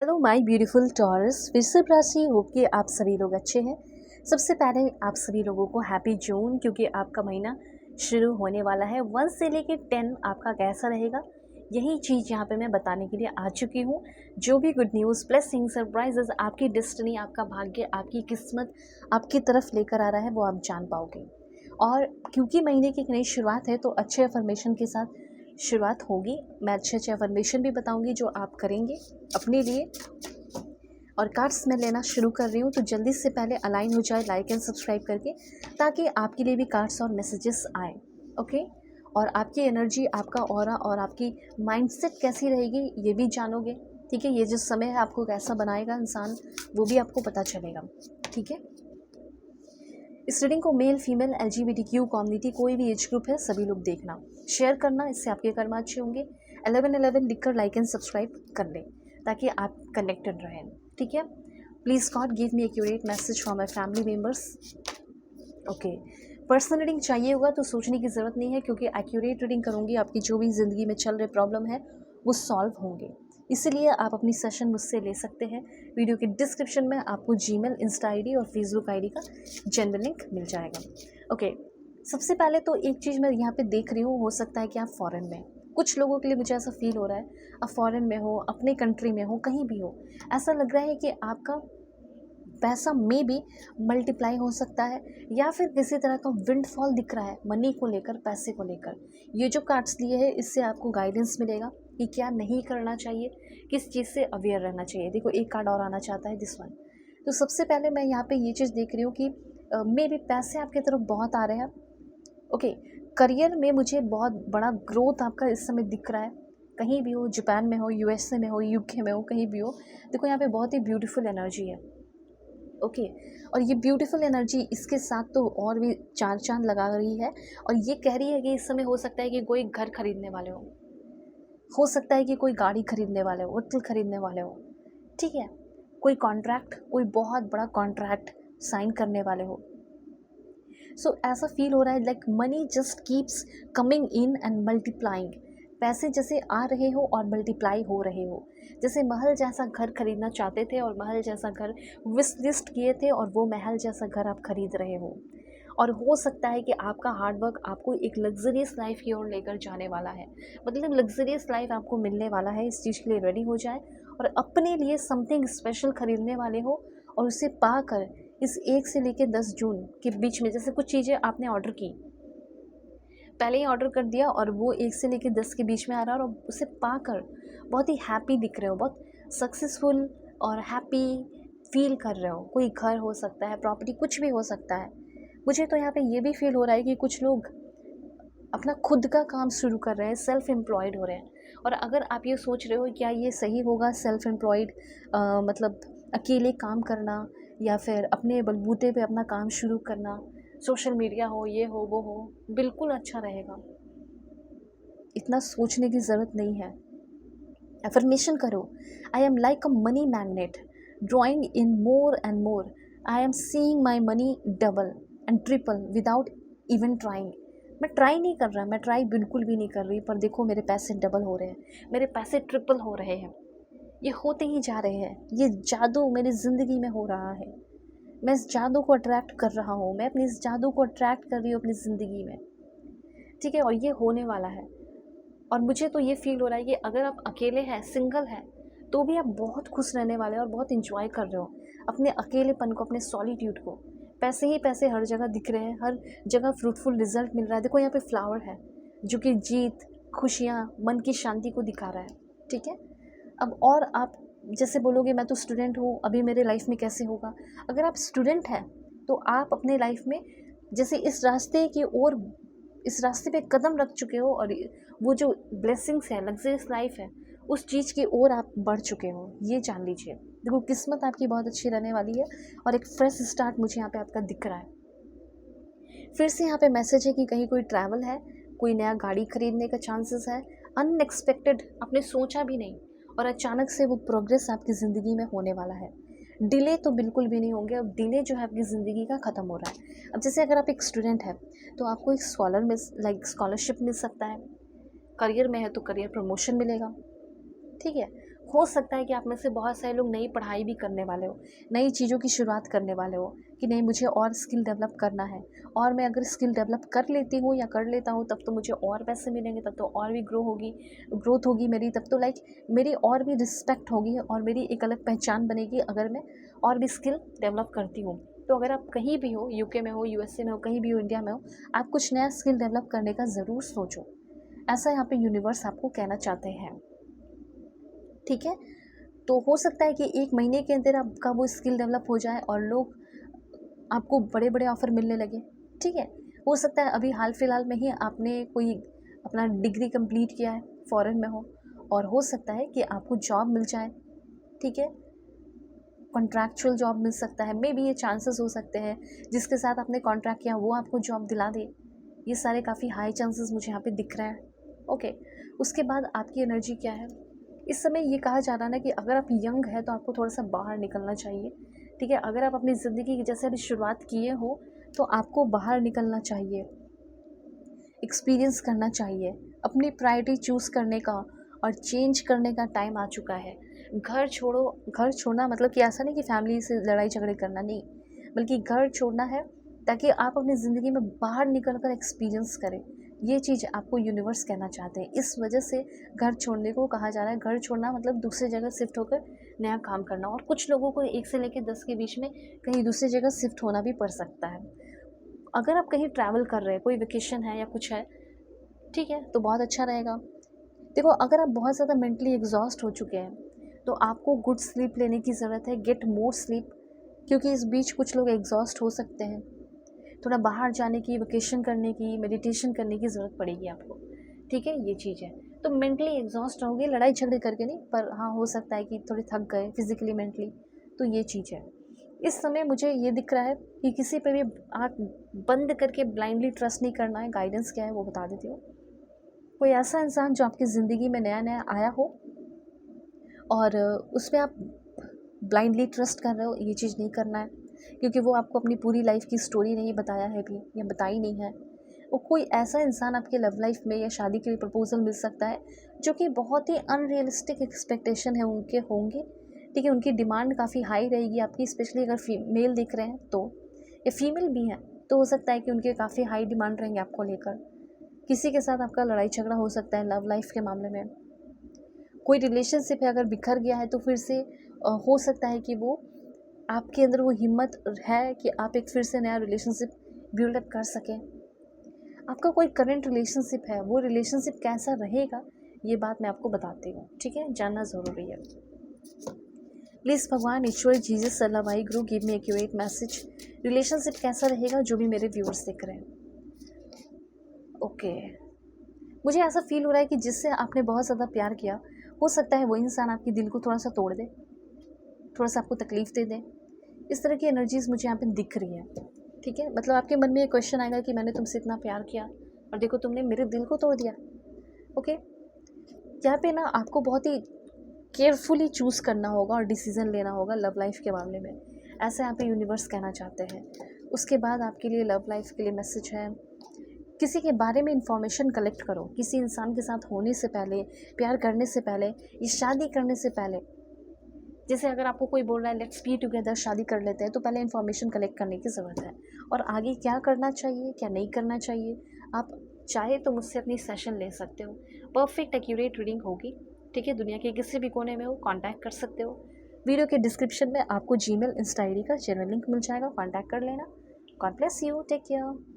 Hello my beautiful taurus, वृषभ राशि। Hope कि आप सभी लोग अच्छे हैं। सबसे पहले आप सभी लोगों को हैप्पी जून, क्योंकि आपका महीना शुरू होने वाला है। 1 से लेकर 10 आपका कैसा रहेगा, यही चीज़ यहाँ पे मैं बताने के लिए आ चुकी हूँ। जो भी गुड न्यूज़, ब्लेसिंग, सरप्राइजेस, आपकी डेस्टिनी, आपका भाग्य, आपकी किस्मत आपकी तरफ लेकर आ रहा है, वो आप जान पाओगे। और क्योंकि महीने की एक नई शुरुआत है, तो अच्छे अफर्मेशन के साथ शुरुआत होगी। मैं अच्छे अफर्मेशन भी बताऊंगी जो आप करेंगे अपने लिए। और कार्ड्स मैं लेना शुरू कर रही हूँ, तो जल्दी से पहले अलाइन हो जाए लाइक एंड सब्सक्राइब करके, ताकि आपके लिए भी कार्ड्स और मैसेजेस आए। ओके, और आपकी एनर्जी, आपका ऑरा और आपकी माइंडसेट कैसी रहेगी ये भी जानोगे। ठीक है, ये जो समय है आपको कैसा बनाएगा इंसान, वो भी आपको पता चलेगा। ठीक है, इस रीडिंग को मेल, फीमेल, LGBTQ कम्युनिटी, कोई भी एज ग्रुप है, सभी लोग देखना, शेयर करना, इससे आपके कर्म अच्छे होंगे। 1111 लिखकर लाइक एंड सब्सक्राइब कर लें, ताकि आप कनेक्टेड रहें। ठीक है, please God give me accurate message for my family members. Okay, personal reading चाहिए होगा तो सोचने की ज़रूरत नहीं है, क्योंकि एक्यूरेट रीडिंग करूँगी, आपकी जो भी ज़िंदगी में चल रहे प्रॉब्लम है वो सॉल्व होंगे। इसीलिए आप अपनी सेशन मुझसे ले सकते हैं। वीडियो के डिस्क्रिप्शन में आपको जीमेल, इंस्टा ID और फेसबुक ID का जनरल लिंक मिल जाएगा। ओके, सबसे पहले तो एक चीज़ मैं यहाँ पे देख रही हूँ, हो सकता है कि आप फॉरेन में, कुछ लोगों के लिए मुझे ऐसा फील हो रहा है, आप फॉरेन में हो, अपने कंट्री में हो, कहीं भी हो, ऐसा लग रहा है कि आपका पैसा में भी मल्टीप्लाई हो सकता है, या फिर किसी तरह का विंडफॉल दिख रहा है मनी को लेकर, पैसे को लेकर। ये जो कार्ड्स लिए हैं, इससे आपको गाइडेंस मिलेगा कि क्या नहीं करना चाहिए, किस चीज़ से अवेयर रहना चाहिए। देखो, एक कार्ड और आना चाहता है, दिस वन। तो सबसे पहले मैं यहाँ पे ये चीज़ देख रही हूँ कि मे भी पैसे आपकी तरफ बहुत आ रहे हैं। ओके, करियर में मुझे बहुत बड़ा ग्रोथ आपका इस समय दिख रहा है। कहीं भी हो, जापान में हो, USA में हो, UK में हो, कहीं भी हो, देखो यहाँ पे बहुत ही ब्यूटीफुल एनर्जी है। ओके, और ये ब्यूटीफुल एनर्जी इसके साथ तो और भी चार चांद लगा रही है, और ये कह रही है कि इस समय हो सकता है कि कोई घर खरीदने वाले हो सकता है कि कोई गाड़ी खरीदने वाले हो, होटल खरीदने वाले हो। ठीक है, कोई कॉन्ट्रैक्ट, कोई बहुत बड़ा कॉन्ट्रैक्ट साइन करने वाले हो। सो ऐसा फील हो रहा है like money just keeps coming in and multiplying. पैसे जैसे आ रहे हो और मल्टीप्लाई हो रहे हो। जैसे महल जैसा घर खरीदना चाहते थे और महल जैसा घर विश लिस्ट किए थे, और वो महल जैसा घर आप खरीद रहे हो। और हो सकता है कि आपका हार्डवर्क आपको एक लग्जरियस लाइफ की ओर लेकर जाने वाला है। मतलब लग्जरियस लाइफ आपको मिलने वाला है, इस चीज़ के लिए रेडी हो जाए। और अपने लिए समथिंग स्पेशल खरीदने वाले हो, और उसे पाकर इस 1 से लेकर 10 जून के बीच में, जैसे कुछ चीज़ें आपने ऑर्डर की, पहले ही ऑर्डर कर दिया, और वो 1 से लेकर 10 के बीच में आ रहा है, और उसे पाकर बहुत ही हैप्पी दिख रहे हो, बहुत सक्सेसफुल और हैप्पी फील कर रहे हो। कोई घर हो सकता है, प्रॉपर्टी, कुछ भी हो सकता है। मुझे तो यहाँ पे ये भी फील हो रहा है कि कुछ लोग अपना खुद का काम शुरू कर रहे हैं, सेल्फ एम्प्लॉयड हो रहे हैं। और अगर आप ये सोच रहे हो क्या ये सही होगा, सेल्फ एम्प्लॉयड मतलब अकेले काम करना, या फिर अपने बलबूते पे अपना काम शुरू करना, सोशल मीडिया हो, ये हो, वो हो, बिल्कुल अच्छा रहेगा। इतना सोचने की ज़रूरत नहीं है। एफर्मेशन करो, I am like a money magnet drawing in more and more. I am seeing my money double and triple without even trying. मैं ट्राई नहीं कर रहा, मैं ट्राई बिल्कुल भी नहीं कर रही, पर देखो मेरे पैसे डबल हो रहे हैं, मेरे पैसे ट्रिपल हो रहे हैं, ये होते ही जा रहे हैं। ये जादू मेरी ज़िंदगी में हो रहा है। मैं इस जादू को अट्रैक्ट कर रहा हूँ, मैं अपनी इस जादू को अट्रैक्ट कर रही हूँ अपनी ज़िंदगी में। ठीक है, और ये होने वाला है। और मुझे तो ये फील हो रहा है कि अगर आप अकेले हैं, सिंगल हैं, तो भी आप बहुत खुश रहने वाले हो और बहुत इंजॉय कर रहे हो अपने अकेलेपन को, अपने सॉलिट्यूड को। पैसे ही पैसे हर जगह दिख रहे हैं, हर जगह फ्रूटफुल रिजल्ट मिल रहा है। देखो यहाँ पे फ्लावर है, जो कि जीत, खुशियाँ, मन की शांति को दिखा रहा है। ठीक है, अब और आप जैसे बोलोगे मैं तो स्टूडेंट हूँ, अभी मेरे लाइफ में कैसे होगा। अगर आप स्टूडेंट हैं तो आप अपने लाइफ में जैसे इस रास्ते की ओर, इस रास्ते पे कदम रख चुके हो, और वो जो ब्लेसिंग्स है, लग्जरियस लाइफ है, उस चीज़ की ओर आप बढ़ चुके हो, ये जान लीजिए। देखो, किस्मत आपकी बहुत अच्छी रहने वाली है, और एक फ्रेश स्टार्ट मुझे यहाँ पे आपका दिख रहा है। फिर से यहाँ पे मैसेज है कि कहीं कोई ट्रैवल है, कोई नया गाड़ी खरीदने का चांसेस है, अनएक्सपेक्टेड, आपने सोचा भी नहीं, और अचानक से वो प्रोग्रेस आपकी ज़िंदगी में होने वाला है। डिले तो बिल्कुल भी नहीं होंगे, अब डिले जो है आपकी ज़िंदगी का ख़त्म हो रहा है। अब जैसे अगर आप एक स्टूडेंट है, तो आपको एक स्कॉलरशिप मिल सकता है। करियर में है तो करियर प्रमोशन मिलेगा। ठीक है, हो सकता है कि आप में से बहुत सारे लोग नई पढ़ाई भी करने वाले हो, नई चीज़ों की शुरुआत करने वाले हो कि नहीं मुझे और स्किल डेवलप करना है, और मैं अगर स्किल डेवलप कर लेती हूँ या कर लेता हूँ तब तो मुझे और पैसे मिलेंगे, तब तो और भी ग्रोथ होगी मेरी, तब तो लाइक मेरी और भी रिस्पेक्ट होगी और मेरी एक अलग पहचान बनेगी अगर मैं और भी स्किल डेवलप करती हूँ। तो अगर आप कहीं भी हो, यूके में हो, यूएसए में हो, कहीं भी हो, इंडिया में हो, आप कुछ नया स्किल डेवलप करने का ज़रूर सोचो। ऐसा यहाँ पे यूनिवर्स आपको कहना चाहते हैं, ठीक है। तो हो सकता है कि 1 महीने के अंदर आपका वो स्किल डेवलप हो जाए और लोग आपको बड़े बड़े ऑफ़र मिलने लगे, ठीक है। हो सकता है अभी हाल फिलहाल में ही आपने कोई अपना डिग्री कंप्लीट किया है, फ़ॉरेन में हो, और हो सकता है कि आपको जॉब मिल जाए, ठीक है। कॉन्ट्रैक्चुअल जॉब मिल सकता है, मे बी ये चांसेस हो सकते हैं जिसके साथ आपने कॉन्ट्रैक्ट किया वो आपको जॉब दिला दे। ये सारे काफ़ी हाई चांसेस मुझे यहाँ पे दिख रहे हैं, ओके। उसके बाद आपकी एनर्जी क्या है इस समय, ये कहा जा रहा है ना कि अगर आप यंग है तो आपको थोड़ा सा बाहर निकलना चाहिए, ठीक है। अगर आप अपनी ज़िंदगी की जैसे अभी शुरुआत किए हो तो आपको बाहर निकलना चाहिए, एक्सपीरियंस करना चाहिए, अपनी प्रायोरिटी चूज़ करने का और चेंज करने का टाइम आ चुका है। घर छोड़ो, घर छोड़ना मतलब कि ऐसा नहीं कि फैमिली से लड़ाई झगड़े करना, नहीं, बल्कि घर छोड़ना है ताकि आप अपनी ज़िंदगी में बाहर निकल कर एक्सपीरियंस करें। ये चीज़ आपको यूनिवर्स कहना चाहते हैं, इस वजह से घर छोड़ने को कहा जा रहा है। घर छोड़ना मतलब दूसरी जगह शिफ्ट होकर नया काम करना, और कुछ लोगों को 1 से लेकर 10 के बीच में कहीं दूसरी जगह शिफ्ट होना भी पड़ सकता है। अगर आप कहीं ट्रैवल कर रहे हैं, कोई वेकेशन है या कुछ है, ठीक है, तो बहुत अच्छा रहेगा। देखो, अगर आप बहुत ज़्यादा मेंटली एग्जॉस्ट हो चुके हैं तो आपको गुड स्लीप लेने की ज़रूरत है, गेट मोर स्लीप, क्योंकि इस बीच कुछ लोग एग्जॉस्ट हो सकते हैं। थोड़ा बाहर जाने की, वेकेशन करने की, मेडिटेशन करने की ज़रूरत पड़ेगी आपको, ठीक है, ये चीज़ है। तो मेंटली एग्जॉस्ट होगे, लड़ाई झगड़े करके नहीं, पर हाँ हो सकता है कि थोड़े थक गए फिज़िकली, मेंटली, तो ये चीज़ है। इस समय मुझे ये दिख रहा है कि किसी पे भी आँख बंद करके ब्लाइंडली ट्रस्ट नहीं करना है। गाइडेंस क्या है वो बता देती हूँ। कोई ऐसा इंसान जो आपकी ज़िंदगी में नया नया आया हो और उसमें आप ब्लाइंडली ट्रस्ट कर रहे हो, ये चीज़ नहीं करना है, क्योंकि वो आपको अपनी पूरी लाइफ की स्टोरी नहीं बताया है अभी, या बताई नहीं है। वो कोई ऐसा इंसान आपके लव लाइफ में या शादी के लिए प्रपोजल मिल सकता है जो कि बहुत ही अनरियलिस्टिक एक्सपेक्टेशन है उनके होंगे, ठीक है। उनकी डिमांड काफ़ी हाई रहेगी आपकी, स्पेशली अगर मेल दिख रहे हैं तो, या फीमेल भी हैं तो हो सकता है कि उनके काफ़ी हाई डिमांड रहेंगे आपको लेकर। किसी के साथ आपका लड़ाई झगड़ा हो सकता है लव लाइफ के मामले में। कोई रिलेशनशिप है अगर बिखर गया है तो फिर से हो सकता है कि वो आपके अंदर वो हिम्मत है कि आप एक फिर से नया रिलेशनशिप बिल्डअप कर सकें। आपका कोई करंट रिलेशनशिप है, वो रिलेशनशिप कैसा रहेगा ये बात मैं आपको बताती हूँ, ठीक है, जानना ज़रूरी है। प्लीज़ भगवान, ईश्वर, जीसस, अल्लाह, भाई गुरु, give me accurate message. Relationship कैसा रहेगा जो भी मेरे व्यूअर्स देख रहे हैं, ओके। मुझे ऐसा फील हो रहा है कि जिससे आपने बहुत ज़्यादा प्यार किया, हो सकता है वो इंसान आपके दिल को थोड़ा सा तोड़ दे, थोड़ा सा आपको तकलीफ़ दे दे। इस तरह की एनर्जीज़ मुझे यहाँ पे दिख रही है, ठीक है। मतलब आपके मन में एक क्वेश्चन आएगा कि मैंने तुमसे इतना प्यार किया और देखो तुमने मेरे दिल को तोड़ दिया, ओके। यहाँ पे ना आपको बहुत ही केयरफुली चूज़ करना होगा और डिसीज़न लेना होगा लव लाइफ के मामले में, ऐसा यहाँ पे यूनिवर्स कहना चाहते हैं। उसके बाद आपके लिए लव लाइफ के लिए मैसेज है, किसी के बारे में इंफॉर्मेशन कलेक्ट करो। किसी इंसान के साथ होने से पहले, प्यार करने से पहले, या शादी करने से पहले, जैसे अगर आपको कोई बोल रहा है लेट्स बी टुगेदर, शादी कर लेते हैं, तो पहले इन्फॉर्मेशन कलेक्ट करने की ज़रूरत है, और आगे क्या करना चाहिए क्या नहीं करना चाहिए आप चाहे तो मुझसे अपनी सेशन ले सकते हो। परफेक्ट एक्यूरेट रीडिंग होगी, ठीक है। दुनिया के किसी भी कोने में हो, कांटेक्ट कर सकते हो। वीडियो के डिस्क्रिप्शन में आपको जीमेल, इंस्टा आईडी का चैनल लिंक मिल जाएगा, कांटेक्ट कर लेना। God bless you, take care.